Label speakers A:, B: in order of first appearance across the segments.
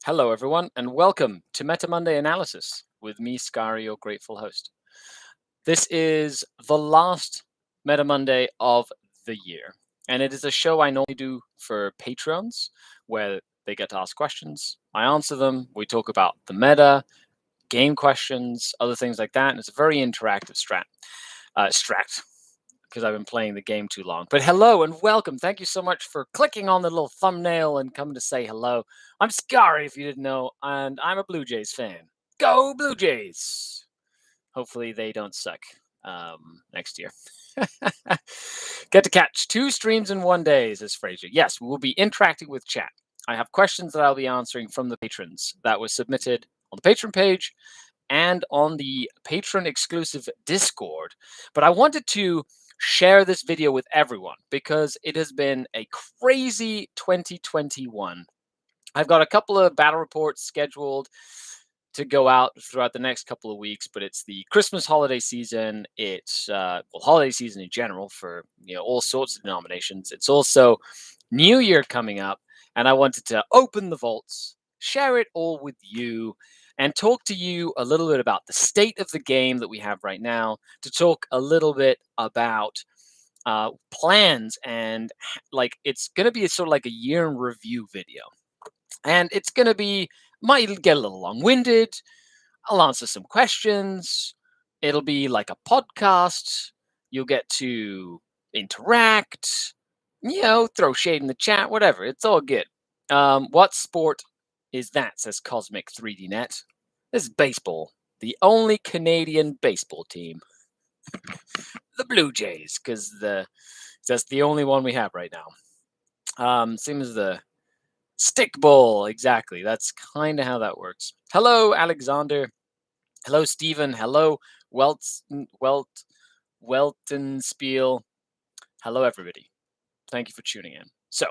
A: Hello, everyone, and welcome to Meta Monday Analysis with me, Skari, your grateful host. This is the last Meta Monday of the year, and it is a show I normally do for Patreons where they get to ask questions. I answer them. We talk about the meta, game questions, other things like that, and it's a very interactive strat because I've been playing the game too long. But hello and welcome. Thank you so much for clicking on the little thumbnail and coming to say hello. I'm Skari, if you didn't know, and I'm a Blue Jays fan. Go Blue Jays! Hopefully they don't suck next year. Get to catch 2 streams in 1 day, says Fraser. Yes, we will be interacting with chat. I have questions that I'll be answering from the patrons that was submitted on the Patreon page and on the patron exclusive Discord. But I wanted to share this video with everyone because it has been a crazy 2021. I've got a couple of battle reports scheduled to go out throughout the next couple of weeks, but it's the Christmas holiday season. It's holiday season in general for all sorts of denominations. It's also New Year coming up, and I wanted to open the vaults, share it all with you, and talk to you a little bit about the state of the game that we have right now, to talk a little bit about plans, and like it's going to be sort of like a year in review video. And it's going to be, might get a little long-winded. I'll answer some questions. It'll be like a podcast. You'll get to interact, throw shade in the chat, whatever. It's all good. What sport is that, says Cosmic 3D Net. This is baseball. The only Canadian baseball team. The Blue Jays, because that's the only one we have right now. Same as the stickball, exactly. That's kind of how that works. Hello, Alexander. Hello, Stephen. Hello, Weltenspiel. Hello, everybody. Thank you for tuning in. So,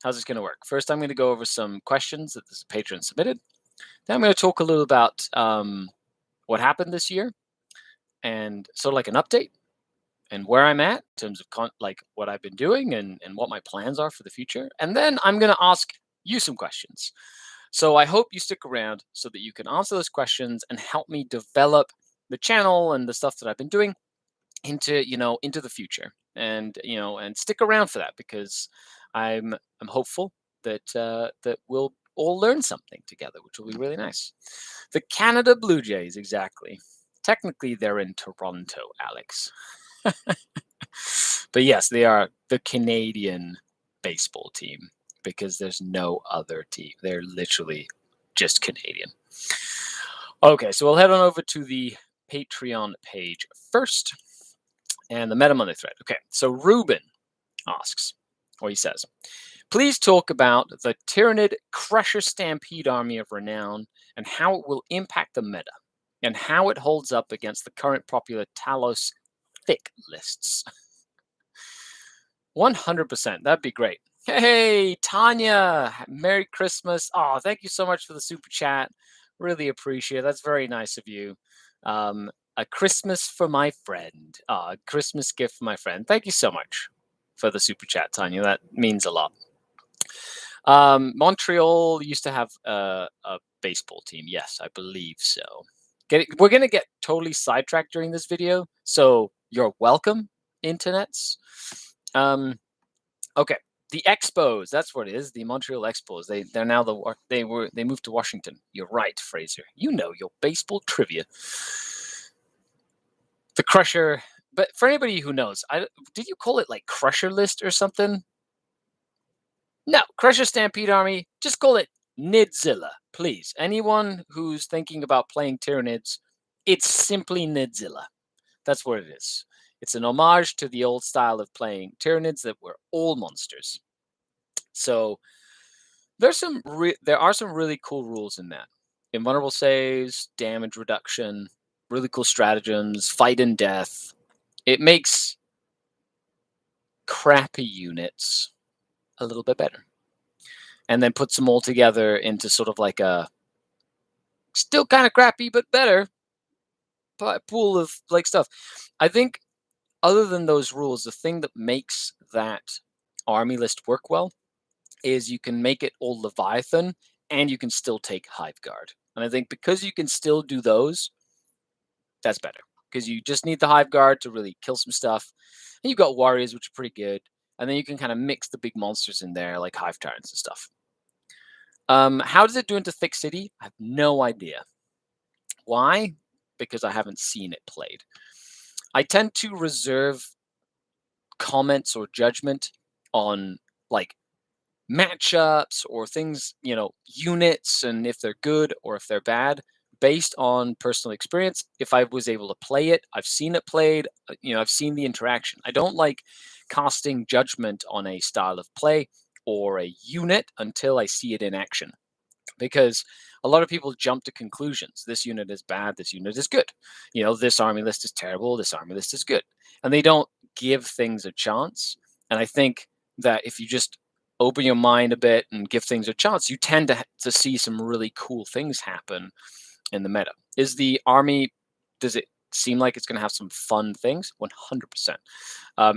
A: how's this going to work? First, I'm going to go over some questions that this patron submitted. Then I'm going to talk a little about what happened this year, and sort of like an update, and where I'm at in terms of what I've been doing and what my plans are for the future. And then I'm going to ask you some questions. So I hope you stick around so that you can answer those questions and help me develop the channel and the stuff that I've been doing into the future. And stick around for that, because I'm hopeful that that we'll all learn something together, which will be really nice. The Canada Blue Jays, exactly. Technically, they're in Toronto, Alex. But yes, they are the Canadian baseball team, because there's no other team. They're literally just Canadian. Okay, so we'll head on over to the Patreon page first, and the Meta Monday thread. Okay, so Ruben asks, or he says, please talk about the Tyranid Crusher Stampede army of renown and how it will impact the meta, and how it holds up against the current popular Talos thick lists. 100%. That'd be great. Hey, Tanya, Merry Christmas. Oh, thank you so much for the super chat. Really appreciate it. That's very nice of you. A Christmas for my friend. A Christmas gift for my friend. Thank you so much for the super chat, Tanya. That means a lot. Montreal used to have a baseball team. Yes, I believe so. We're going to get totally sidetracked during this video, so you're welcome, internets. Okay, the Expos. That's what it is. The Montreal Expos. They're now they moved to Washington. You're right, Fraser. You know your baseball trivia. The Crusher. But for anybody who knows, did you call it like Crusher List or something? No, Crusher Stampede Army. Just call it Nidzilla, please. Anyone who's thinking about playing Tyranids, it's simply Nidzilla. That's what it is. It's an homage to the old style of playing Tyranids that were all monsters. So there are some really cool rules in that. Invulnerable saves, damage reduction, really cool stratagems, fight and death. It makes crappy units a little bit better. And then puts them all together into sort of like a still kind of crappy but better pool of like stuff. I think other than those rules, the thing that makes that army list work well is you can make it all Leviathan and you can still take Hive Guard. And I think because you can still do those, that's better. Because you just need the Hive Guard to really kill some stuff. And you've got Warriors, which are pretty good. And then you can kind of mix the big monsters in there, like Hive Tyrants and stuff. How does it do into Thick City? I have no idea. Why? Because I haven't seen it played. I tend to reserve comments or judgment on like matchups or things, units, and if they're good or if they're bad, based on personal experience. If I was able to play it, I've seen it played, I've seen the interaction. I don't like casting judgment on a style of play or a unit until I see it in action, because a lot of people jump to conclusions. This unit is bad, this unit is good. This army list is terrible, this army list is good. And they don't give things a chance. And I think that if you just open your mind a bit and give things a chance, you tend to see some really cool things happen in the meta. Is the army, does it seem like it's going to have some fun things? 100%.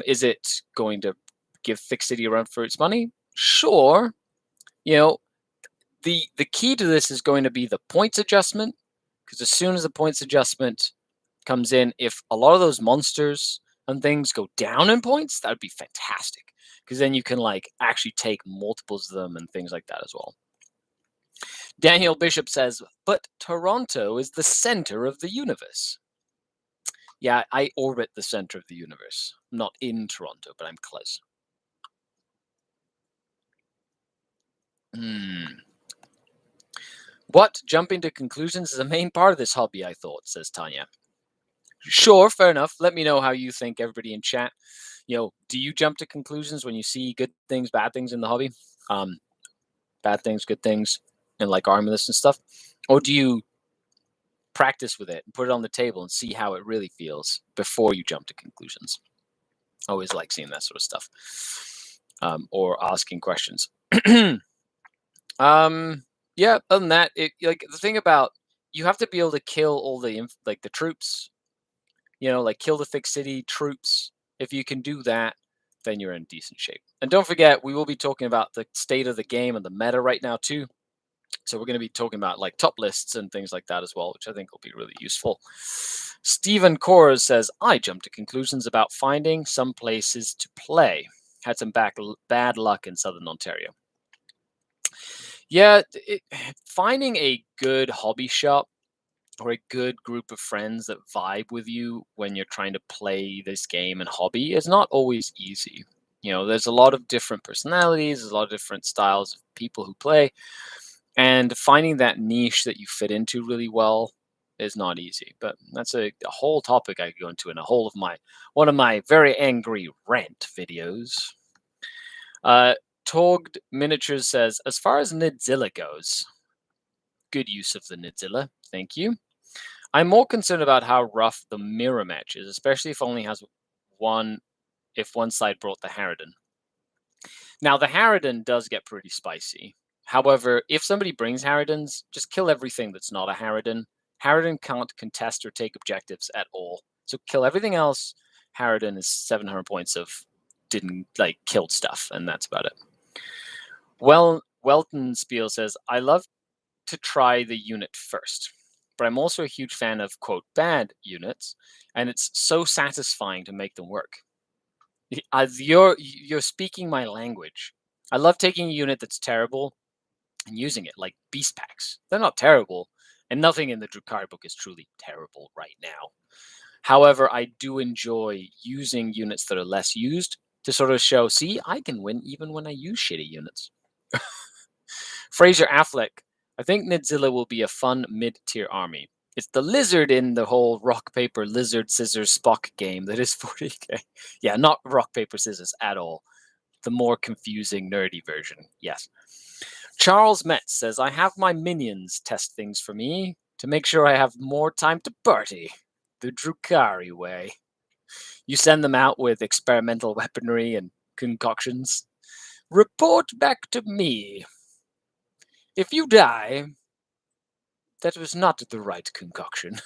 A: Is it going to give Thick City a run for its money? Sure. The key to this is going to be the points adjustment, because as soon as the points adjustment comes in, if a lot of those monsters and things go down in points, that would be fantastic, because then you can actually take multiples of them and things like that as well. Daniel Bishop says, but Toronto is the center of the universe. Yeah, I orbit the center of the universe. I'm not in Toronto, but I'm close. What? Jumping to conclusions is a main part of this hobby, I thought, says Tanya. Sure, fair enough. Let me know how you think, everybody in chat. Do you jump to conclusions when you see good things, bad things in the hobby? Bad things, good things, and armor lists and stuff? Or do you practice with it and put it on the table and see how it really feels before you jump to conclusions? I always like seeing that sort of stuff. Or asking questions. Yeah, other than that, the thing about, you have to be able to kill all the the troops, kill the Thick City troops. If you can do that, then you're in decent shape. And don't forget, we will be talking about the state of the game and the meta right now too. So we're going to be talking about top lists and things like that as well, which I think will be really useful. Stephen Kors says, I jumped to conclusions about finding some places to play. Had some bad luck in Southern Ontario. Yeah, finding a good hobby shop or a good group of friends that vibe with you when you're trying to play this game and hobby is not always easy. There's a lot of different personalities, there's a lot of different styles of people who play, and finding that niche that you fit into really well is not easy. But that's a whole topic I could go into in one of my very angry rant videos. Torged Miniatures says, as far as Nidzilla goes, good use of the Nidzilla, thank you. I'm more concerned about how rough the mirror match is, especially if only has one side brought the Harridan. Now, the Harridan does get pretty spicy. However, if somebody brings Harridans, just kill everything that's not a Harridan. Harridan can't contest or take objectives at all. So kill everything else. Harridan is 700 points of didn't killed stuff, and that's about it. Welton Spiel says, I love to try the unit first, but I'm also a huge fan of, quote, bad units, and it's so satisfying to make them work. You're speaking my language. I love taking a unit that's terrible and using it, like beast packs. They're not terrible, and nothing in the Drukhari book is truly terrible right now. However, I do enjoy using units that are less used to sort of show, see, I can win even when I use shitty units. Fraser Affleck, I think Nidzilla will be a fun mid-tier army. It's the lizard in the whole rock, paper, lizard, scissors, Spock game that is 40k. Yeah, not rock, paper, scissors at all. The more confusing, nerdy version, yes. Charles Metz says, I have my minions test things for me to make sure I have more time to party. The Drukhari way. You send them out with experimental weaponry and concoctions. Report back to me. If you die, that was not the right concoction.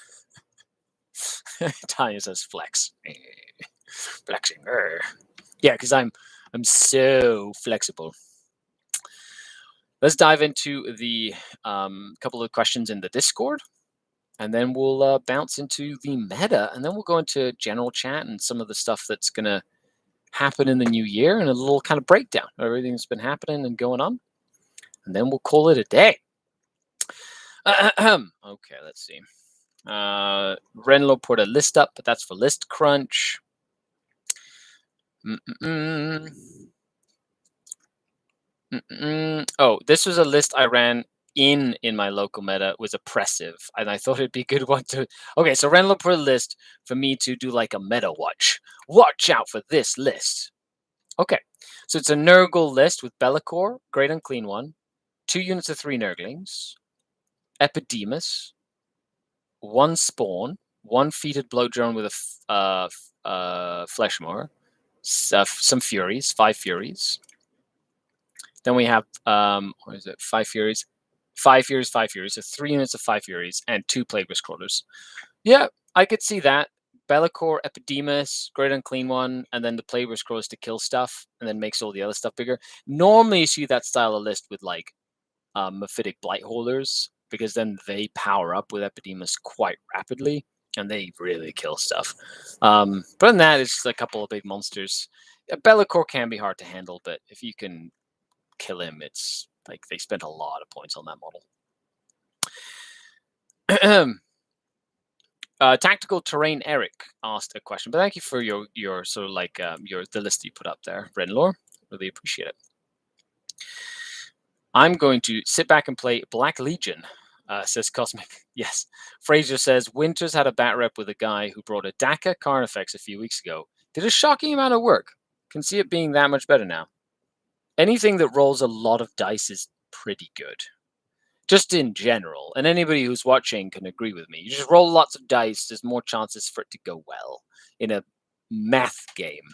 A: Tanya says flex. Flexing. Yeah, because I'm so flexible. let's dive into the couple of questions in the Discord, and then we'll bounce into the meta, and then we'll go into general chat and some of the stuff that's going to happen in the new year, and a little kind of breakdown of everything that's been happening and going on. And then we'll call it a day. Okay, let's see. Renlo put a list up, but that's for list crunch. Oh, this was a list I ran in my local meta. It was oppressive, and I thought it'd be a good one to. Okay, so Renlo put a list for me to do like a meta watch. Watch out for this list. Okay, so it's a Nurgle list with Be'lakor, Great Unclean One, 2 units of 3 Nurglings, Epidemus, 1 Spawn, 1 Feated Bloat Drone with a Fleshmower, some Furies, 5 Furies. Then we have, what is it, 5 Furies? 5 Furies, 5 Furies. So 3 units of 5 Furies and 2 Plague Risk Crawlers. Yeah, I could see that. Be'lakor, Epidemus, Great Unclean One, and then the Plague Risk Crawlers to kill stuff, and then makes all the other stuff bigger. Normally you see that style of list with like Mephitic Blight Holders, because then they power up with Epidemus quite rapidly, and they really kill stuff. But than that, it's just a couple of big monsters. Be'lakor can be hard to handle, but if you can kill him, it's like they spent a lot of points on that model. Tactical Terrain Eric asked a question, but thank you for your sort of like the list you put up there, Renlore. Really appreciate it. I'm going to sit back and play Black Legion, says Cosmic. Yes. Fraser says, Winters had a bat rep with a guy who brought a DACA Carnifex a few weeks ago. Did a shocking amount of work. Can see it being that much better now. Anything that rolls a lot of dice is pretty good. Just in general. And anybody who's watching can agree with me. You just roll lots of dice, there's more chances for it to go well in a math game.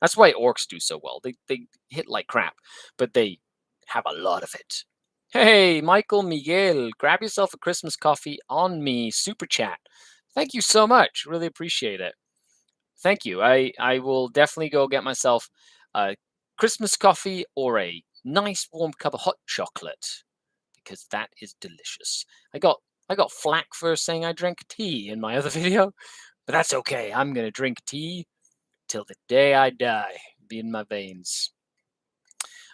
A: That's why orcs do so well. They hit like crap, but they have a lot of it. Hey, Michael Miguel, grab yourself a Christmas coffee on me. Super chat. Thank you so much. Really appreciate it. Thank you. I will definitely go get myself a Christmas coffee or a nice warm cup of hot chocolate, because that is delicious. I got flack for saying I drank tea in my other video, but that's okay. I'm gonna drink tea till the day I die. Be in my veins.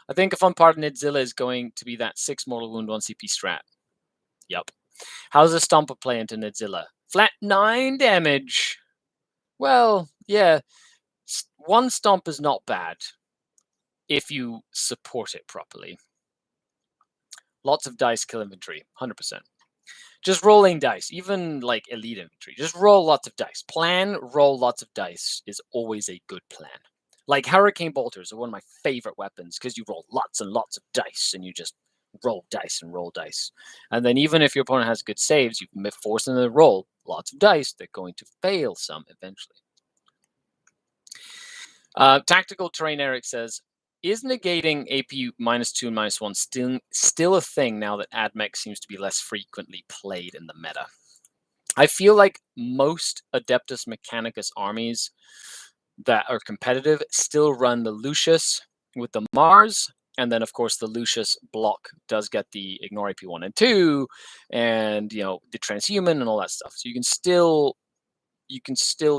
A: I think a fun part of Nidzilla is going to be that 6 mortal wound 1 CP strat. Yup. How's a Stomper play into Nidzilla? Flat 9 damage. Well, yeah. 1 Stomp is not bad if you support it properly. Lots of dice kill inventory, 100%. Just rolling dice, even like elite infantry. Just roll lots of dice. Roll lots of dice is always a good plan. Like Hurricane Bolters are one of my favorite weapons because you roll lots and lots of dice and you just roll dice and roll dice. And then even if your opponent has good saves, you can force them to roll lots of dice. They're going to fail some eventually. Tactical Terrain Eric says, is negating AP -2 and -1 still a thing now that AdMech seems to be less frequently played in the meta? I feel like most Adeptus Mechanicus armies that are competitive still run the Lucius with the Mars, and then of course the Lucius block does get the Ignore AP 1 and 2, and the Transhuman and all that stuff. So you can still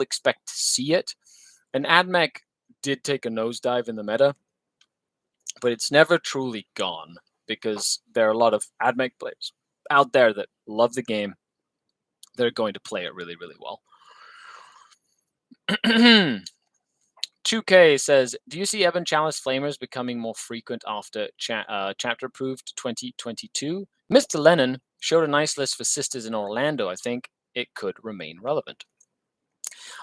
A: expect to see it. And AdMech did take a nosedive in the meta, but it's never truly gone because there are a lot of AdMech players out there that love the game. They're going to play it really, really well. 2K says, do you see Ebon Chalice Flamers becoming more frequent after Chapter Approved 2022? Mr. Lennon showed a nice list for Sisters in Orlando. I think it could remain relevant.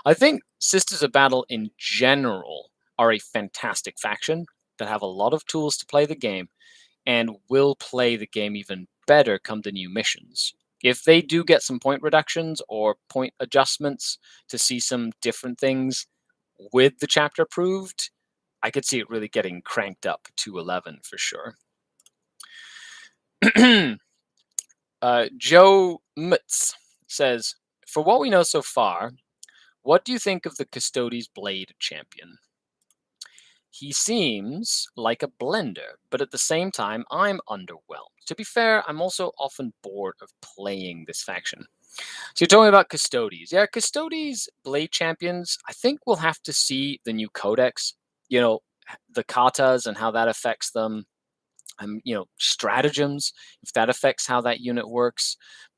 A: I think Sisters of Battle in general are a fantastic faction that have a lot of tools to play the game and will play the game even better come the new missions. If they do get some point reductions or point adjustments to see some different things with the Chapter Approved, I could see it really getting cranked up to 11 for sure. Joe Mutz says, for what we know so far, what do you think of the Custodes Blade champion? He seems like a blender, but at the same time, I'm underwhelmed. To be fair, I'm also often bored of playing this faction. So you're talking about Custodes. Yeah, Custodes Blade Champions, I think we'll have to see the new codex, the katas and how that affects them. Stratagems, if that affects how that unit works.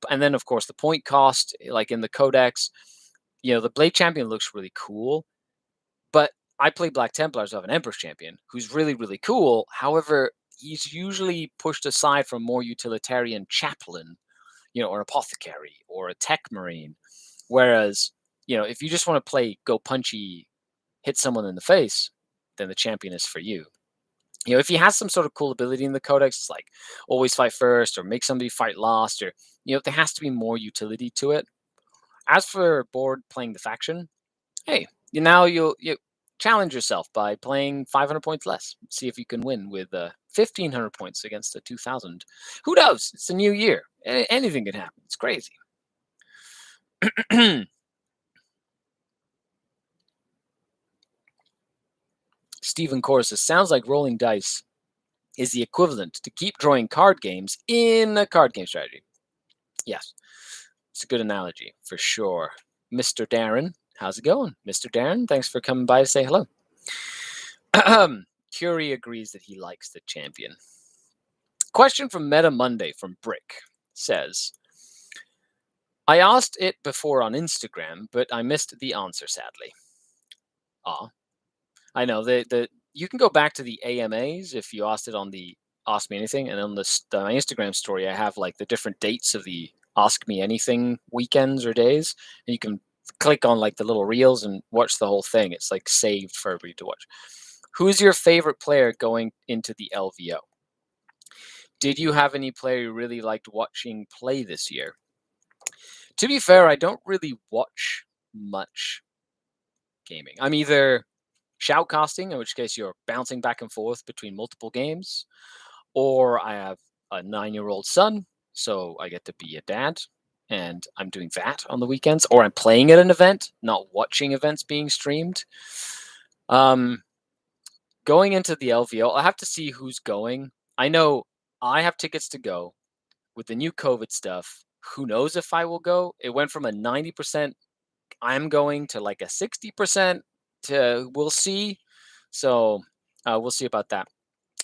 A: And then, of course, the point cost, like in the codex, the Blade Champion looks really cool. But I play Black Templars of an Empress Champion who's really, really cool. However, he's usually pushed aside from more utilitarian chaplain, or apothecary or a tech marine. Whereas, if you just want to play go punchy, hit someone in the face, then the champion is for you. If he has some sort of cool ability in the codex, it's like always fight first or make somebody fight last, or there has to be more utility to it. As for board playing the faction, hey, now you challenge yourself by playing 500 points less. See if you can win with 1,500 points against a 2,000. Who knows? It's a new year. Anything can happen. It's crazy. Stephen Corsus, sounds like rolling dice is the equivalent to keep drawing card games in a card game strategy. Yes, it's a good analogy for sure. Mr. Darren, how's it going? Mr. Darren, thanks for coming by to say hello. Curie agrees that he likes the champion. Question from Meta Monday from Brick says, I asked it before on Instagram, but I missed the answer, sadly. I know. You can go back to the AMAs if you asked it on the Ask Me Anything, and on the Instagram story, I have like the different dates of the Ask Me Anything weekends or days, and you can click on like the little reels and watch the whole thing. It's like saved for everybody to watch. Who's your favorite player going into the LVO? Did you have any player you really liked watching play this year? To be fair, I don't really watch much gaming. I'm either shoutcasting, in which case you're bouncing back and forth between multiple games, or I have a 9-year-old son, so I get to be a dad, and I'm doing that on the weekends, or I'm playing at an event, not watching events being streamed. Going into the LVO, I'll have to see who's going. I know I have tickets to go. With the new COVID stuff, who knows if I will go? It went from a 90% I'm going to like a 60% to we'll see. So we'll see about that.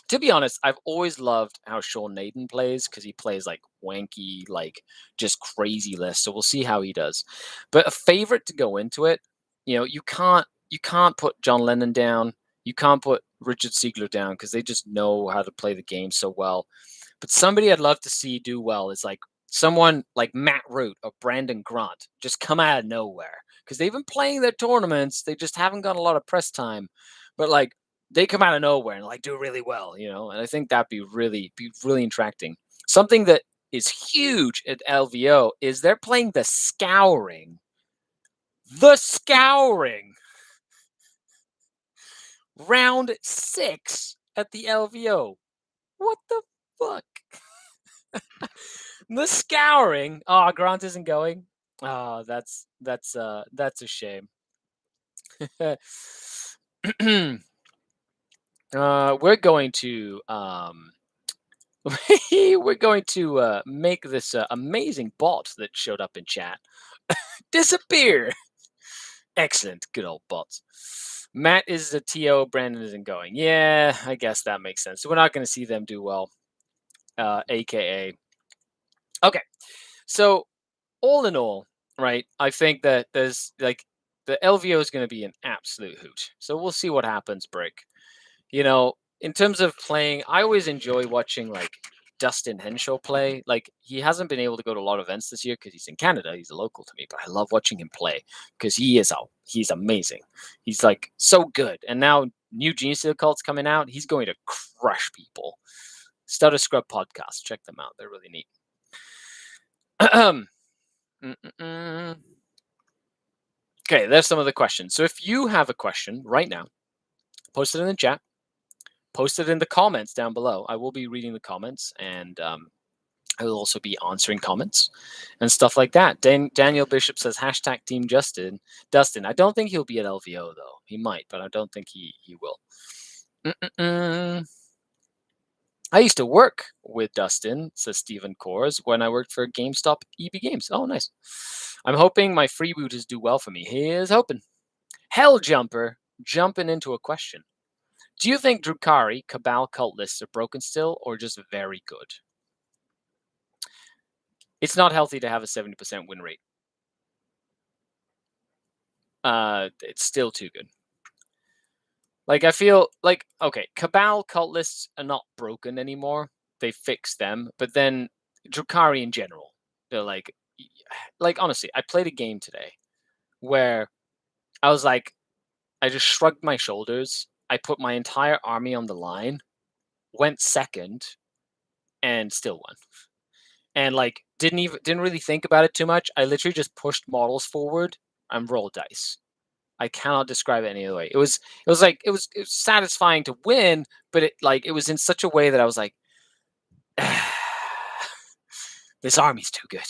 A: To be honest, I've always loved how Sean Naden plays because he plays like wanky, like just crazy lists. So we'll see how he does. But a favorite to go into it, you can't put John Lennon down. You can't put Richard Siegler down because they just know how to play the game so well. But somebody I'd love to see do well is like someone like Matt Root or Brandon Grant just come out of nowhere because they've been playing their tournaments. They just haven't got a lot of press time, but like they come out of nowhere and like do really well, And I think that'd be really interesting. Something that is huge at LVO is they're playing the Scouring. The Scouring. Round 6 at the LVO. What the fuck? The Scouring. Oh, Grant isn't going. Oh, that's a shame. We're going to we're going to make this amazing bot that showed up in chat disappear. Excellent, good old bots. Matt is the TO. Brandon isn't going. Yeah, I guess that makes sense. So we're not going to see them do well. AKA. Okay, so all in all, right? I think that there's like the LVO is going to be an absolute hoot. So we'll see what happens, Brick. In terms of playing, I always enjoy watching like Dustin Henshaw play. Like he hasn't been able to go to a lot of events this year because he's in Canada. He's a local to me, but I love watching him play because he's amazing. He's like so good. And now new Genius Seal Cult's coming out. He's going to crush people. Stutter Scrub podcast. Check them out. They're really neat. Okay, there's some of the questions. So if you have a question right now, post it in the chat. Post it in the comments down below. I will be reading the comments, and I will also be answering comments and stuff like that. Daniel Bishop says, #Team Justin. Dustin, I don't think he'll be at LVO, though. He might, but I don't think he will. I used to work with Dustin, says Stephen Kors, when I worked for GameStop EB Games. Oh, nice. I'm hoping my freebooters do well for me. He is hoping. Helljumper, jumping into a question. Do you think Drukhari Cabal cult lists are broken still, or just very good? It's not healthy to have a 70% win rate. It's still too good. Like, I feel like, okay, Cabal cult lists are not broken anymore. They fixed them, but then Drukhari in general, they're like honestly, I played a game today where I was like, I just shrugged my shoulders. I put my entire army on the line, went second, and still won. And like didn't really think about it too much. I literally just pushed models forward and rolled dice. I cannot describe it any other way. It was satisfying to win, but it was in such a way that I was like, this army's too good,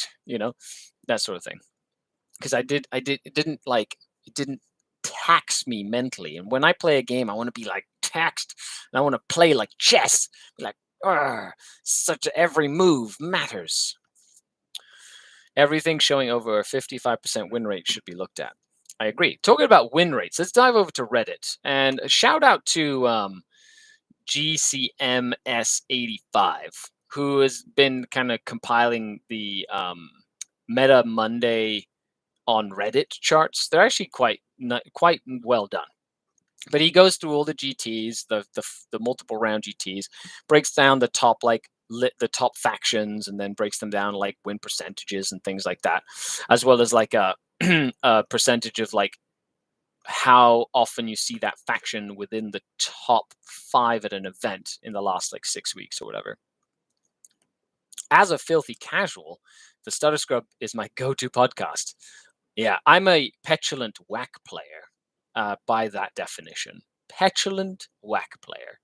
A: that sort of thing. Because it didn't tax me mentally. And when I play a game, I want to be like taxed, and I want to play like chess, be like, every move matters. Everything showing over a 55% win rate should be looked at. I agree. Talking about win rates, let's dive over to Reddit. And a shout out to GCMS85, who has been kind of compiling the Meta Monday on Reddit charts. They're actually quite well done. But he goes through all the GTs, the multiple round GTs, breaks down the top the top factions, and then breaks them down like win percentages and things like that, as well as like a percentage of like how often you see that faction within the top 5 at an event in the last like 6 weeks or whatever. As a filthy casual, the Stutter Scrub is my go-to podcast. Yeah, I'm a petulant whack player by that definition. Petulant whack player.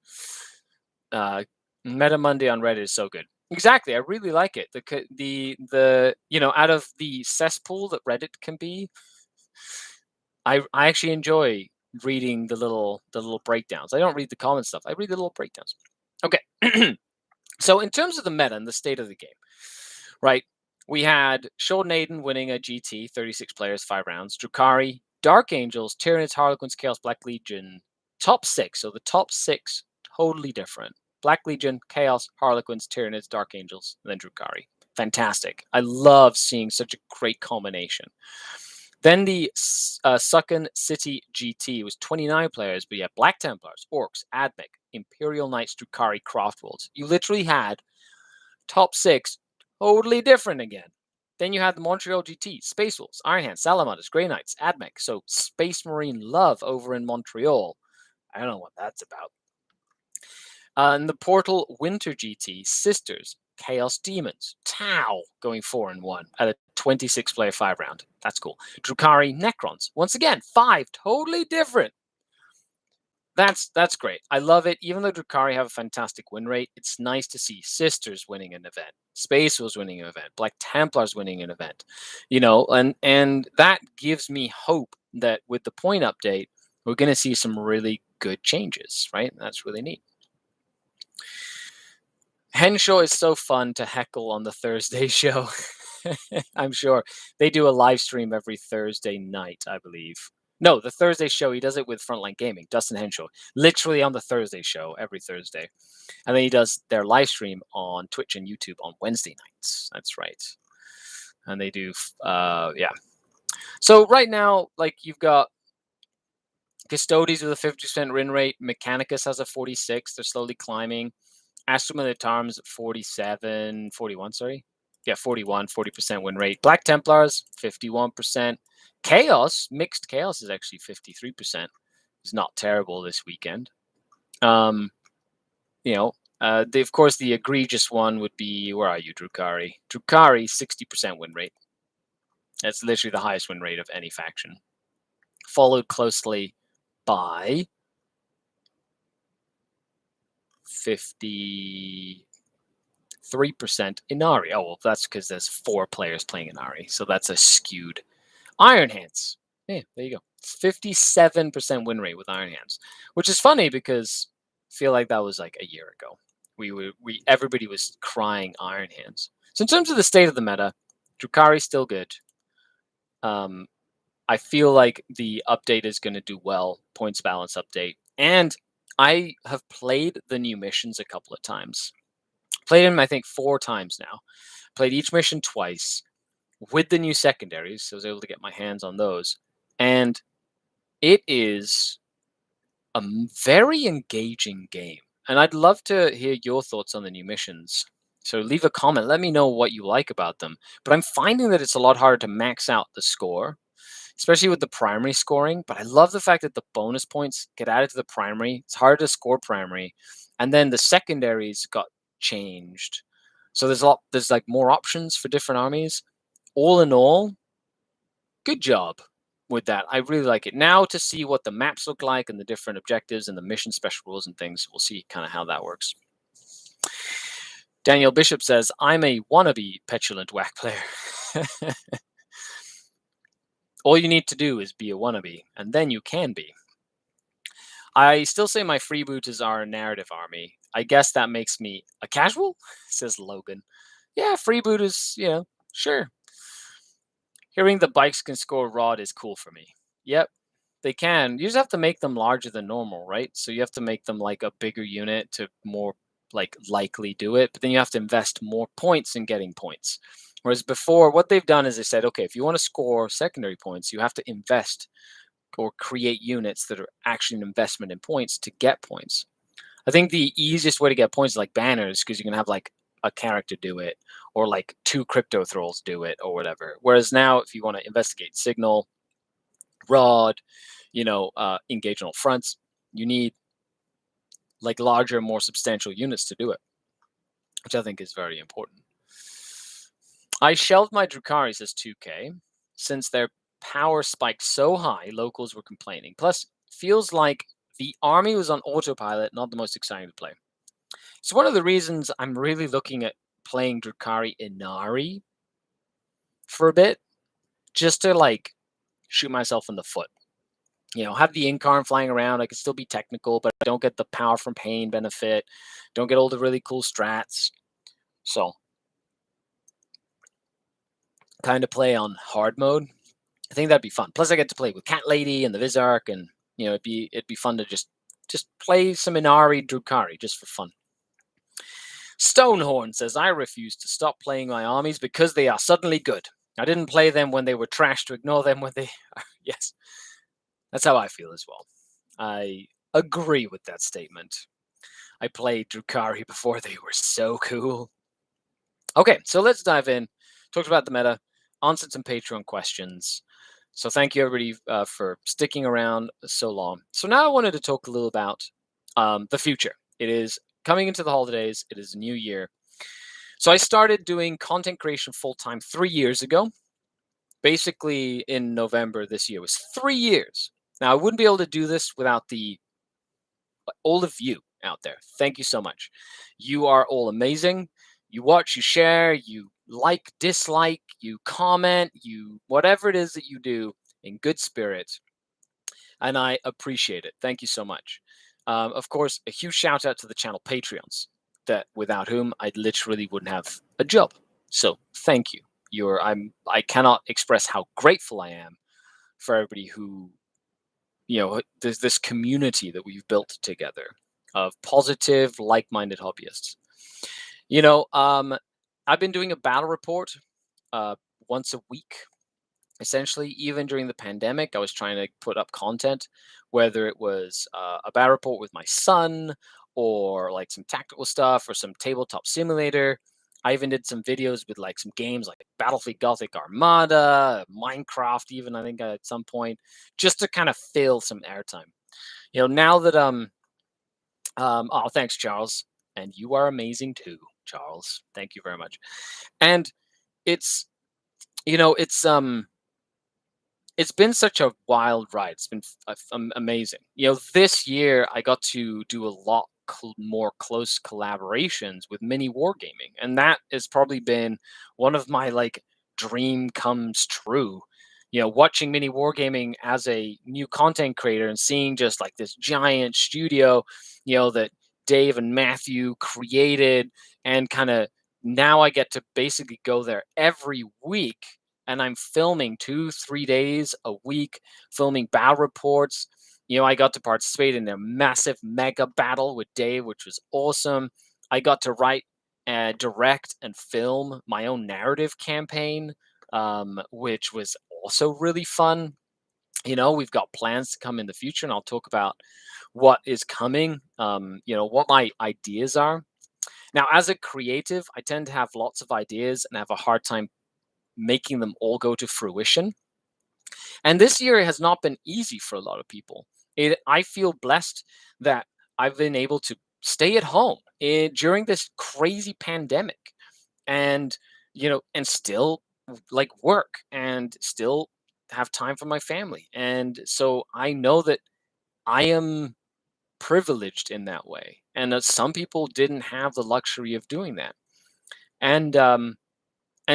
A: Meta Monday on Reddit is so good. Exactly, I really like it. The out of the cesspool that Reddit can be, I actually enjoy reading the little breakdowns. I don't read the comment stuff. I read the little breakdowns. Okay. So in terms of the meta and the state of the game, right? We had Shodan Aiden winning a GT, 36 players, 5 rounds. Drukhari, Dark Angels, Tyranids, Harlequins, Chaos, Black Legion, top 6. So the top 6, totally different. Black Legion, Chaos, Harlequins, Tyranids, Dark Angels, and then Drukhari. Fantastic. I love seeing such a great combination. Then the Succan City GT was 29 players, but you had Black Templars, Orcs, Admech, Imperial Knights, Drukhari, Craftworlds. You literally had top 6 totally different again. Then you had the Montreal GT, Space Wolves, Iron Hands, Salamanders, Grey Knights, Admech. So Space Marine love over in Montreal. I don't know what that's about. And the Portal Winter GT, Sisters, Chaos Demons, Tau going 4-1 at a 26-player 5 round. That's cool. Drukhari, Necrons. Once again, 5 totally different. That's great. I love it. Even though Drukhari have a fantastic win rate, it's nice to see Sisters winning an event, Space Wolves winning an event, Black Templars winning an event, and that gives me hope that with the point update, we're going to see some really good changes, right? That's really neat. Henshaw is so fun to heckle on the Thursday show. I'm sure they do a live stream every Thursday night, I believe. No, the Thursday show, he does it with Frontline Gaming, Dustin Henshaw, literally on the Thursday show every Thursday. And then he does their live stream on Twitch and YouTube on Wednesday nights. That's right. And they do, yeah. So right now, like you've got Custodes with a 50% win rate. Mechanicus has a 46. They're slowly climbing. Astromon at Arms 41, 40% win rate. Black Templars, 51%. Chaos, mixed Chaos is actually 53%. It's not terrible this weekend. Of course, the egregious one would be, where are you, Drukhari? Drukhari, 60% win rate. That's literally the highest win rate of any faction. Followed closely by 53% Inari. Oh, well, that's because there's 4 players playing Inari, so that's a skewed. Iron Hands. Yeah, there you go. 57% win rate with Iron Hands, which is funny because feel like that was like a year ago. Everybody was crying Iron Hands. So in terms of the state of the meta, Drukhari's still good. I feel like the update is going to do well, points balance update. And I have played the new missions a couple of times. Played them, I think, 4 times now. Played each mission twice with the new secondaries, so I was able to get my hands on those. And it is a very engaging game. And I'd love to hear your thoughts on the new missions. So leave a comment. Let me know what you like about them. But I'm finding that it's a lot harder to max out the score, especially with the primary scoring. But I love the fact that the bonus points get added to the primary. It's harder to score primary. And then the secondaries got changed. So there's like more options for different armies. All in all, good job with that. I really like it. Now to see what the maps look like and the different objectives and the mission special rules and things, we'll see kind of how that works. Daniel Bishop says, I'm a wannabe petulant whack player. All you need to do is be a wannabe, and then you can be. I still say my freeboot is our narrative army. I guess that makes me a casual, says Logan. Yeah, freeboot is, sure. Hearing the bikes can score rod is cool for me. Yep, they can. You just have to make them larger than normal, right? So you have to make them like a bigger unit to more likely do it, but then you have to invest more points in getting points. Whereas before, what they've done is they said, okay, if you want to score secondary points, you have to invest or create units that are actually an investment in points to get points. I think the easiest way to get points is like banners, because you can have like a character do it, or like 2 crypto thralls do it, or whatever. Whereas now, if you want to investigate signal, rod, engage on all fronts, you need like larger, more substantial units to do it, which I think is very important. I shelved my Drukari as 2K since their power spiked so high, locals were complaining. Plus, feels like the army was on autopilot, not the most exciting to play. So one of the reasons I'm really looking at playing Drukari Inari for a bit, just to like shoot myself in the foot. Have the Incarn flying around. I can still be technical, but I don't get the power from pain benefit. Don't get all the really cool strats. So kind of play on hard mode. I think that'd be fun. Plus, I get to play with Cat Lady and the Vizark, and it'd be fun to just play some Inari Drukari just for fun. Stonehorn says, I refuse to stop playing my armies because they are suddenly good. I didn't play them when they were trash to ignore them when they are. Yes, that's how I feel as well. I agree with that statement. I played Drukari before they were so cool. Okay, so let's dive in. Talked about the meta, answered some Patreon questions. So thank you, everybody, for sticking around so long. So now I wanted to talk a little about the future. It is coming into the holidays. It is a new year. So I started doing content creation full-time 3 years ago. Basically, in November this year. It was 3 years. Now, I wouldn't be able to do this without all of you out there. Thank you so much. You are all amazing. You watch, you share, you like, dislike, you comment, whatever it is that you do in good spirit. And I appreciate it. Thank you so much. Of course, a huge shout out to the channel Patreons, without whom I literally wouldn't have a job. So thank you. I cannot express how grateful I am for everybody who, there's this community that we've built together of positive, like-minded hobbyists. I've been doing a battle report once a week. Essentially, even during the pandemic, I was trying to put up content, whether it was a battle report with my son, or like some tactical stuff, or some tabletop simulator. I even did some videos with like some games like Battlefield Gothic Armada, Minecraft, even I think at some point, just to kind of fill some airtime. Now that oh, thanks, Charles, and you are amazing too, Charles. Thank you very much. And it's it's been such a wild ride. It's been amazing. This year I got to do a lot more close collaborations with mini wargaming, and that has probably been one of my dream comes true. Watching mini wargaming as a new content creator and seeing just like this giant studio, that Dave and Matthew created, and kind of now I get to basically go there every week, and I'm filming 2-3 days a week, filming battle reports. I got to participate in their massive mega battle with Dave, which was awesome. I got to write, direct, and film my own narrative campaign, which was also really fun. We've got plans to come in the future, and I'll talk about what is coming, what my ideas are. Now, as a creative, I tend to have lots of ideas and have a hard time making them all go to fruition. And this year has not been easy for a lot of people. I feel blessed that I've been able to stay at home during this crazy pandemic, and and still like work and still have time for my family. And so I know that I am privileged in that way, and that some people didn't have the luxury of doing that. And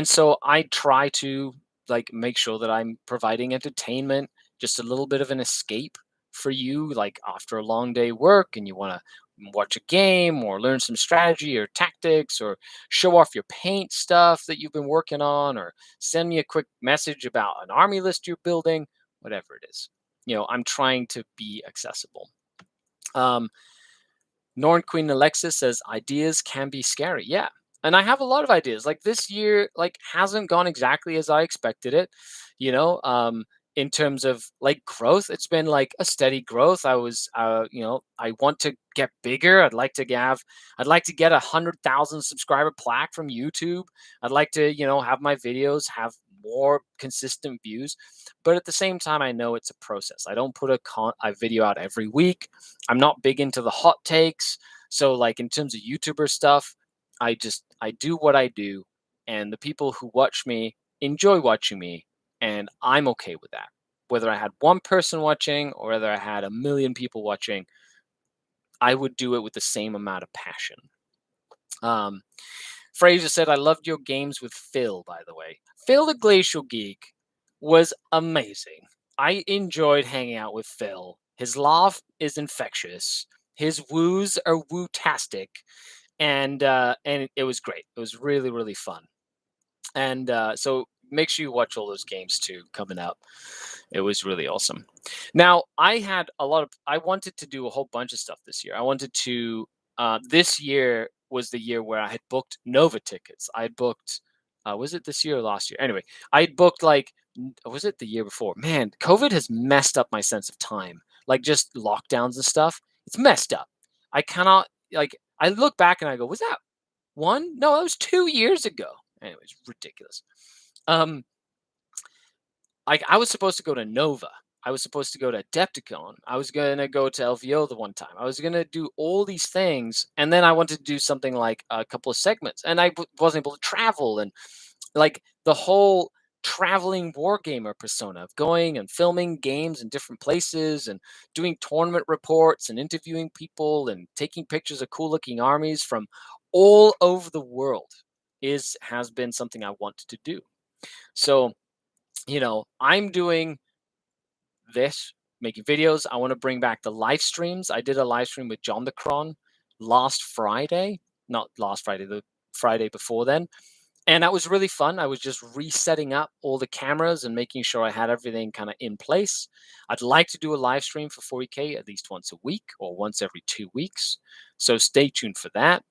A: so I try to make sure that I'm providing entertainment, just a little bit of an escape for you, like after a long day work and you want to watch a game or learn some strategy or tactics or show off your paint stuff that you've been working on, or send me a quick message about an army list you're building, whatever it is. I'm trying to be accessible. Norn Queen Alexis says ideas can be scary. Yeah. And I have a lot of ideas. Like this year, hasn't gone exactly as I expected it. You know, um, in terms of growth, it's been like a steady growth. I want to get bigger. I'd like to get 100,000 subscriber plaque from YouTube. I'd like to, have my videos have more consistent views. But at the same time, I know it's a process. I don't put a video out every week. I'm not big into the hot takes. So in terms of YouTuber stuff, I do what I do, and the people who watch me enjoy watching me, and I'm okay with that. Whether I had one person watching or whether I had a million people watching, I would do it with the same amount of passion. Um, Fraser said, I loved your games with Phil, by the way. Phil the Glacial Geek was amazing. I enjoyed hanging out with Phil. His laugh is infectious. His woos are woo-tastic. And it was great. It was really, really fun. And so make sure you watch all those games too coming up. It was really awesome. Now, I wanted to do a whole bunch of stuff this year. I wanted to, this year was the year where I had booked Nova tickets. I had booked, was it this year or last year? Anyway, I had booked was it the year before? Man, COVID has messed up my sense of time. Just lockdowns and stuff. It's messed up. I cannot, I look back and I go, was that one? No, that was 2 years ago. Anyways, ridiculous. I was supposed to go to Nova. I was supposed to go to Adepticon. I was going to go to LVO the one time. I was going to do all these things. And then I wanted to do something like a couple of segments. And I wasn't able to travel. And the whole traveling wargamer persona of going and filming games in different places and doing tournament reports and interviewing people and taking pictures of cool looking armies from all over the world has been something I wanted to do. So, I'm doing this, making videos. I want to bring back the live streams. I did a live stream with John the Cron last Friday, not last Friday, the Friday before then. And that was really fun. I was just resetting up all the cameras and making sure I had everything kind of in place. I'd like to do a live stream for 40K at least once a week or once every 2 weeks. So stay tuned for that.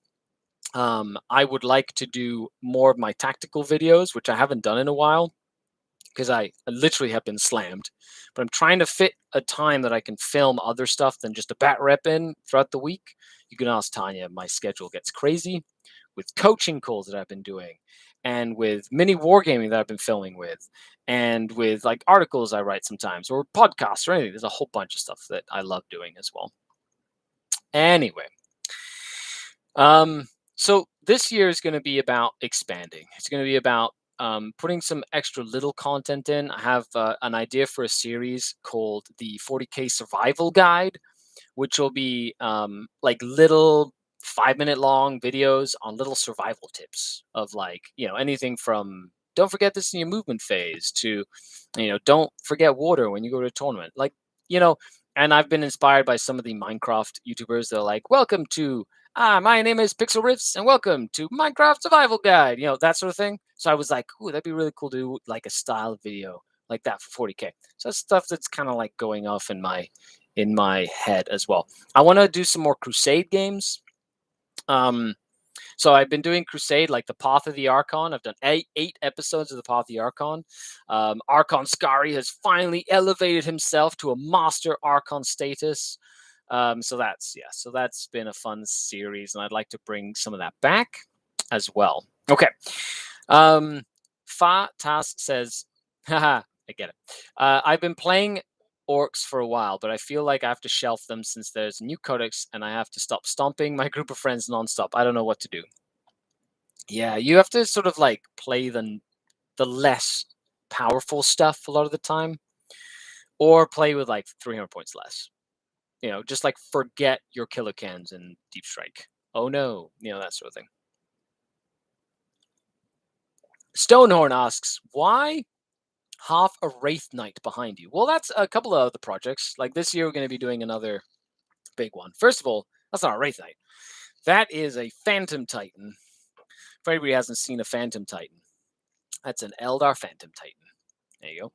A: I would like to do more of my tactical videos, which I haven't done in a while because I literally have been slammed. But I'm trying to fit a time that I can film other stuff than just a bat rep in throughout the week. You can ask Tanya. My schedule gets crazy with coaching calls that I've been doing, and with mini wargaming that I've been filming with, and with articles I write sometimes, or podcasts or anything. There's a whole bunch of stuff that I love doing as well. Anyway, so this year is going to be about expanding. It's going to be about putting some extra little content in. I have an idea for a series called the 40K Survival Guide, which will be little 5-minute long videos on little survival tips of anything from don't forget this in your movement phase to don't forget water when you go to a tournament. And I've been inspired by some of the Minecraft YouTubers that are like, welcome to, my name is Pixel Riffs, and welcome to Minecraft Survival Guide, that sort of thing. So I was like, ooh, that'd be really cool to do like a style video like that for 40K. So that's stuff that's kind of like going off in my head as well. I want to do some more Crusade games. So I've been doing Crusade, like the Path of the Archon. I've done eight episodes of the Path of the Archon. Archon Skari has finally elevated himself to a Master Archon status. So that's been a fun series, and I'd like to bring some of that back as well. Okay. Fa Tas says, haha, I get it. I've been playing orcs for a while, but I feel like I have to shelf them since there's a new codex and I have to stop stomping my group of friends nonstop. I don't know what to do. Yeah, you have to sort of like play the less powerful stuff a lot of the time, or play with like 300 points less. Just like forget your killer cans and deep strike. Oh no, that sort of thing. Stonehorn asks, why half a Wraith Knight behind you? Well, that's a couple of other projects. Like this year, we're going to be doing another big one. First of all, that's not a Wraith Knight. That is a Phantom Titan. For anybody who hasn't seen a Phantom Titan, that's an Eldar Phantom Titan. There you go.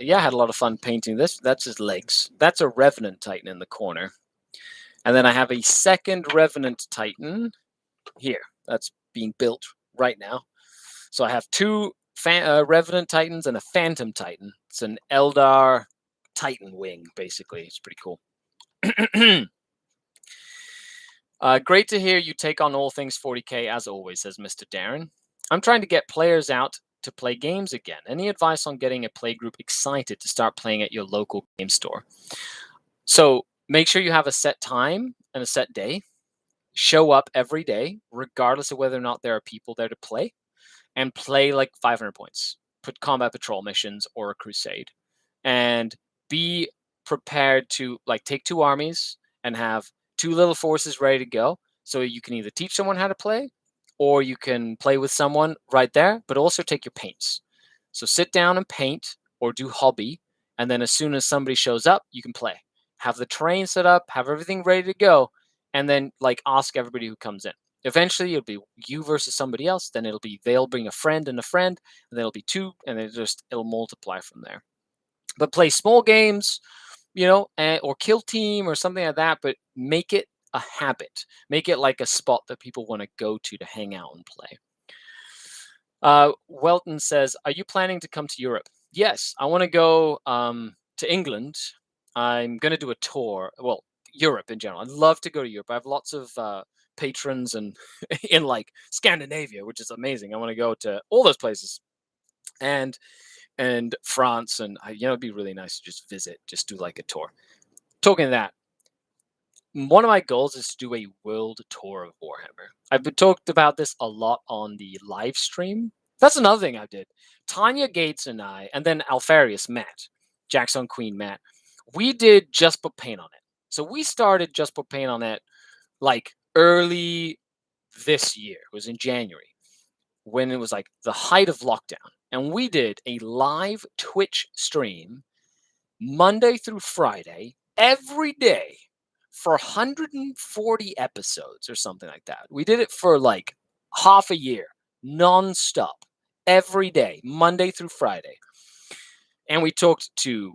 A: Yeah, I had a lot of fun painting this. That's his legs. That's a Revenant Titan in the corner. And then I have a second Revenant Titan here. That's being built right now. So I have two Revenant Titans and a Phantom Titan. It's an Eldar Titan wing, basically. It's pretty cool. Great to hear you take on all things 40K, as always, says Mr. Darren. I'm trying to get players out to play games again. Any advice on getting a play group excited to start playing at your local game store? So make sure you have a set time and a set day. Show up every day, regardless of whether or not there are people there to play, and play like 500 points. Put combat patrol missions or a crusade. And be prepared to like take two armies and have two little forces ready to go. So you can either teach someone how to play, or you can play with someone right there, but also take your paints. So sit down and paint or do hobby. And then as soon as somebody shows up, you can play. Have the terrain set up, have everything ready to go, and then like ask everybody who comes in. Eventually it'll be you versus somebody else. Then they'll bring a friend, and then it'll be two, and then it'll multiply from there. But play small games, or kill team or something like that, but make it a habit. Make it like a spot that people want to go to hang out and play. Welton says, are you planning to come to Europe? Yes, I want to go to England. I'm going to do a tour. Well, Europe in general. I'd love to go to Europe. I have lots of patrons and in like Scandinavia, which is amazing. I want to go to all those places. And France, and it'd be really nice to just visit, just do like a tour. Talking of that, one of my goals is to do a world tour of Warhammer. I've been talked about this a lot on the live stream. That's another thing I did. Tanya Gates and I, and then Alfarius Matt, Jackson Queen Matt, we did Just Put Paint on It. So we started Just Put Paint on It like early this year. It was in January when it was like the height of lockdown. And we did a live Twitch stream Monday through Friday, every day for 140 episodes or something like that. We did it for like half a year, nonstop, every day, Monday through Friday. And we talked to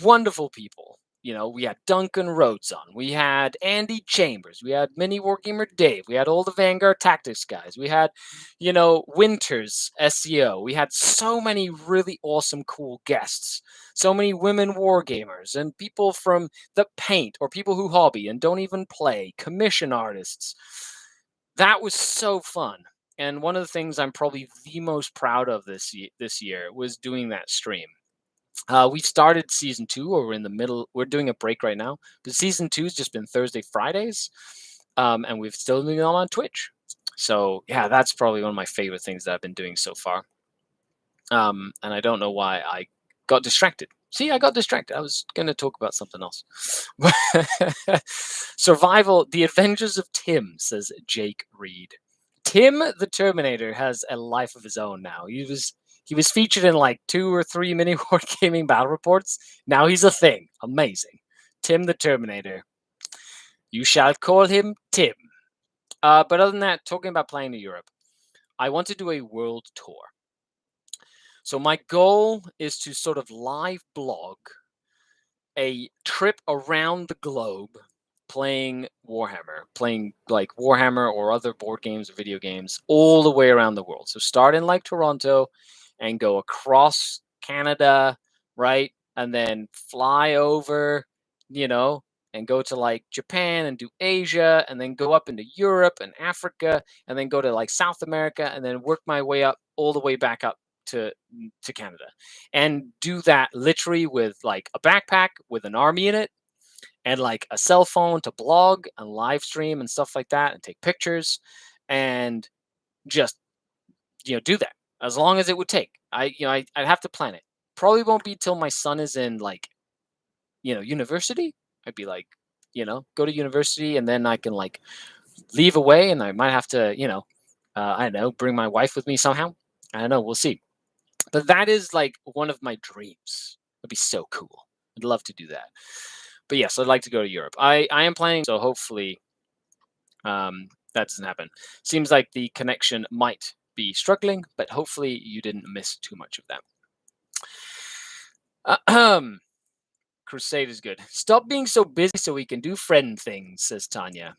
A: wonderful people. We had Duncan Rhodes on. We had Andy Chambers. We had Mini Wargamer Dave. We had all the Vanguard Tactics guys. We had, Winters SEO. We had so many really awesome, cool guests. So many women wargamers and people from the paint or people who hobby and don't even play, commission artists. That was so fun. And one of the things I'm probably the most proud of this year was doing that stream. We've started season 2, or we're in the middle. We're doing a break right now, but season 2 has just been Thursday, Fridays, and we've still been on Twitch. So yeah, that's probably one of my favorite things that I've been doing so far. And I don't know why I got distracted. See, I got distracted. I was going to talk about something else. Survival, The Adventures of Tim, says Jake Reed. Tim the Terminator has a life of his own now. He was featured in like 2 or 3 mini wargaming battle reports. Now he's a thing. Amazing. Tim the Terminator. You shall call him Tim. But other than that, talking about playing in Europe, I want to do a world tour. So my goal is to sort of live blog a trip around the globe playing Warhammer, playing like Warhammer or other board games or video games all the way around the world. So start in like Toronto and go across Canada, right? And then fly over, and go to like Japan and do Asia and then go up into Europe and Africa and then go to like South America and then work my way up all the way back up to Canada and do that literally with like a backpack with an army in it and like a cell phone to blog and live stream and stuff like that and take pictures and just do that as long as it would take. I'd have to plan it. Probably won't be till my son is in like university. I'd be like go to university and then I can like leave away and I might have to I don't know, bring my wife with me somehow. I don't know, we'll see. But that is like one of my dreams. It'd be so cool. I'd love to do that. But yes, I'd like to go to Europe. I am planning, so hopefully that doesn't happen. Seems like the connection might be struggling, but hopefully you didn't miss too much of that. Crusade is good. Stop being so busy so we can do friend things, says Tanya.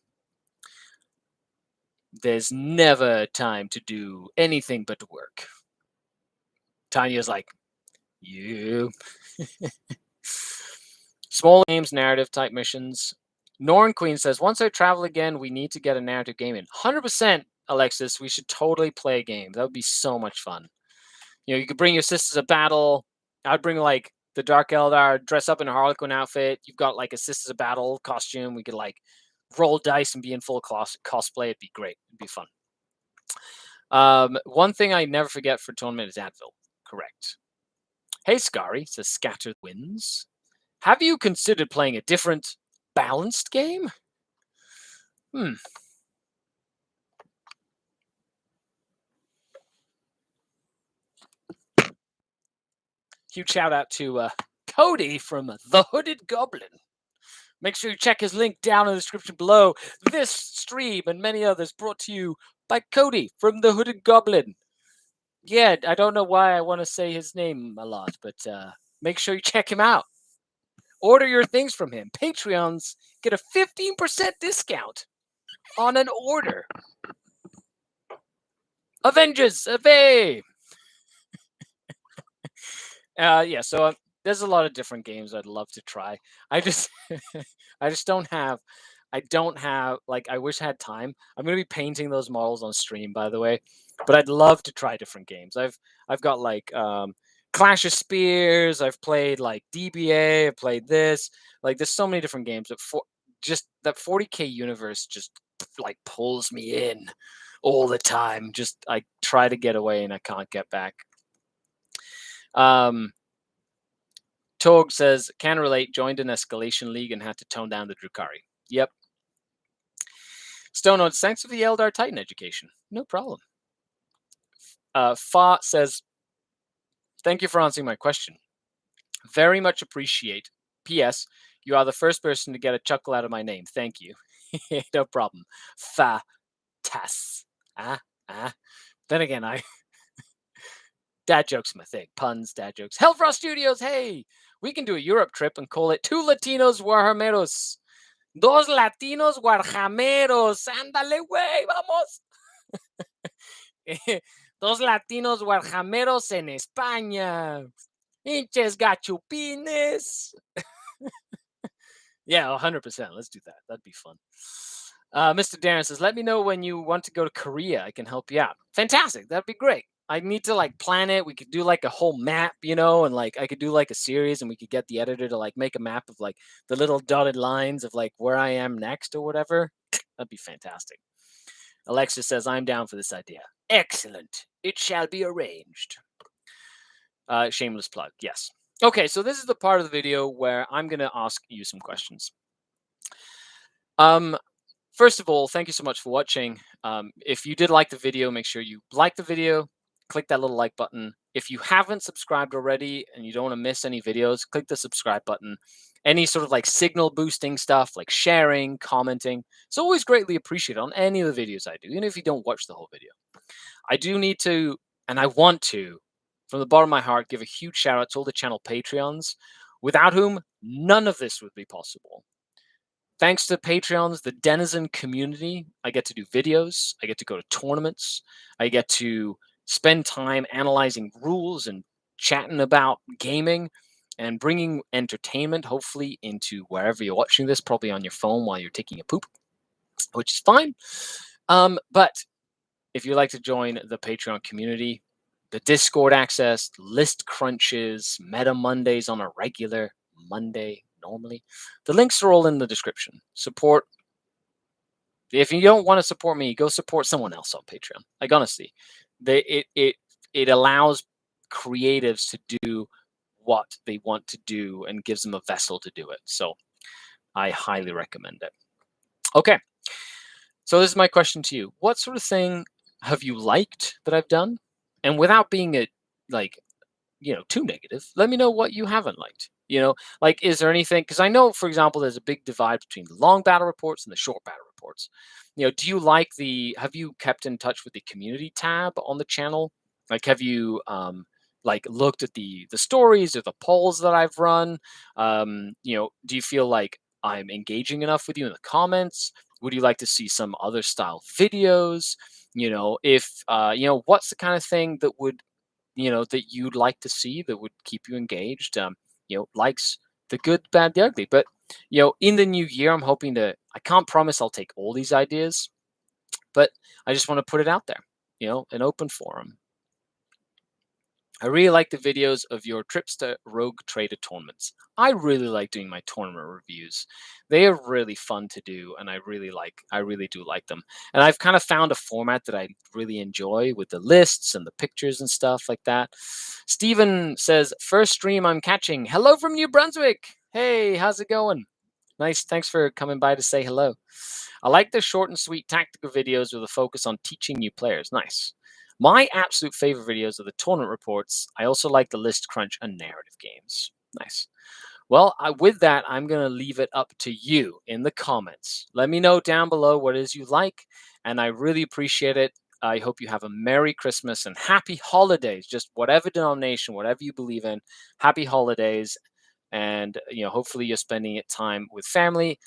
A: There's never time to do anything but work. Tanya's like, you. Small games, narrative type missions. Norn Queen says, once I travel again, we need to get a narrative game in. 100%, Alexis. We should totally play a game. That would be so much fun. You could bring your Sisters of Battle. I'd bring like the Dark Eldar, dress up in a Harlequin outfit. You've got like a Sisters of Battle costume. We could like roll dice and be in full cosplay. It'd be great. It'd be fun. One thing I never forget for tournament is Advil. Correct. Hey, Skari, says Scattered Winds. Have you considered playing a different, balanced game? Huge shout out to Cody from The Hooded Goblin. Make sure you check his link down in the description below. This stream and many others brought to you by Cody from The Hooded Goblin. Yeah, I don't know why I want to say his name a lot, but make sure you check him out. Order your things from him. Patreons get a 15% discount on an order. Avengers, obey! So there's a lot of different games I'd love to try. I just don't have, like, I wish I had time. I'm going to be painting those models on stream, by the way, but I'd love to try different games. I've got like Clash of Spears. I've played like DBA. I've played this. Like, there's so many different games that just that 40k universe just like pulls me in all the time. Just I try to get away and I can't get back. Tog says, can relate, joined an escalation league and had to tone down the Drukhari. Yep. Stone Notes, thanks for the Eldar Titan education. No problem. Fa says, thank you for answering my question. Very much appreciate. P.S. You are the first person to get a chuckle out of my name. Thank you. No problem. Fa tas. Then again, dad jokes are my thing. Puns, dad jokes. Hellfrost Studios, hey! We can do a Europe trip and call it Two Latinos Warhammeros. Dos Latinos Warhammeros. Ándale, güey, vamos. Dos Latinos Warhammeros en España. Hinches gachupines. Yeah, 100%. Let's do that. That'd be fun. Mr. Darren says, let me know when you want to go to Korea. I can help you out. Fantastic. That'd be great. I need to like plan it. We could do like a whole map, and like I could do like a series and we could get the editor to like make a map of like the little dotted lines of like where I am next or whatever. That'd be fantastic. Alexis says, I'm down for this idea. Excellent. It shall be arranged. Shameless plug. Yes. Okay, so this is the part of the video where I'm going to ask you some questions. First of all, thank you so much for watching. If you did like the video, make sure you like the video, click that little like button. If you haven't subscribed already and you don't want to miss any videos, click the subscribe button. Any sort of like signal boosting stuff, like sharing, commenting, it's always greatly appreciated on any of the videos I do, even if you don't watch the whole video. I do need to, and I want to, from the bottom of my heart, give a huge shout out to all the channel Patreons, without whom none of this would be possible. Thanks to Patreons, the Denizen community, I get to do videos, I get to go to tournaments, I get to spend time analyzing rules and chatting about gaming and bringing entertainment, hopefully, into wherever you're watching this, probably on your phone while you're taking a poop, which is fine. But if you'd like to join the Patreon community, the Discord access, list crunches, Meta Mondays on a regular Monday normally, the links are all in the description. Support. If you don't want to support me, go support someone else on Patreon. Like honestly, it allows creatives to do what they want to do and gives them a vessel to do it. So I highly recommend it. Okay. So this is my question to you. What sort of thing have you liked that I've done? And without being too negative, let me know what you haven't liked. Like, is there anything? Because I know, for example, there's a big divide between the long battle reports and the short battle reports. Do you like have you kept in touch with the community tab on the channel? Like, have you looked at the stories or the polls that I've run? Do you feel like I'm engaging enough with you in the comments? Would you like to see some other style videos? What's the kind of thing that would that you'd like to see that would keep you engaged? Likes, the good, bad, the ugly. But in the new year, I'm hoping to. I can't promise I'll take all these ideas, but I just want to put it out there. An open forum. I really like the videos of your trips to Rogue Trader tournaments. I really like doing my tournament reviews. They are really fun to do, and I really do like them. And I've kind of found a format that I really enjoy with the lists and the pictures and stuff like that. Steven says, first stream I'm catching. Hello from New Brunswick. Hey, how's it going? Nice. Thanks for coming by to say hello. I like the short and sweet tactical videos with a focus on teaching new players. Nice. My absolute favorite videos are the tournament reports. I also like the list crunch and narrative games. Nice. Well, with that, I'm going to leave it up to you in the comments. Let me know down below what it is you like, and I really appreciate it. I hope you have a Merry Christmas and Happy Holidays. Just whatever denomination, whatever you believe in, Happy Holidays. And, hopefully you're spending it time with family.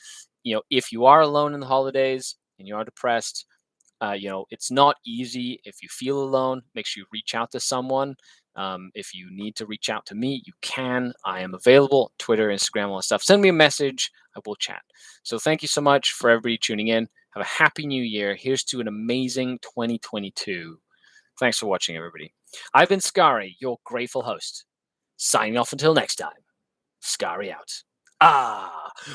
A: If you are alone in the holidays and you are depressed, it's not easy. If you feel alone, make sure you reach out to someone. If you need to reach out to me, you can. I am available. Twitter, Instagram, all that stuff. Send me a message. I will chat. So thank you so much for everybody tuning in. Have a happy new year. Here's to an amazing 2022. Thanks for watching, everybody. I've been Skari, your grateful host. Signing off until next time. Skari out.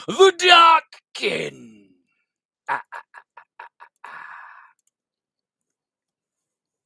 A: The Dark Kin.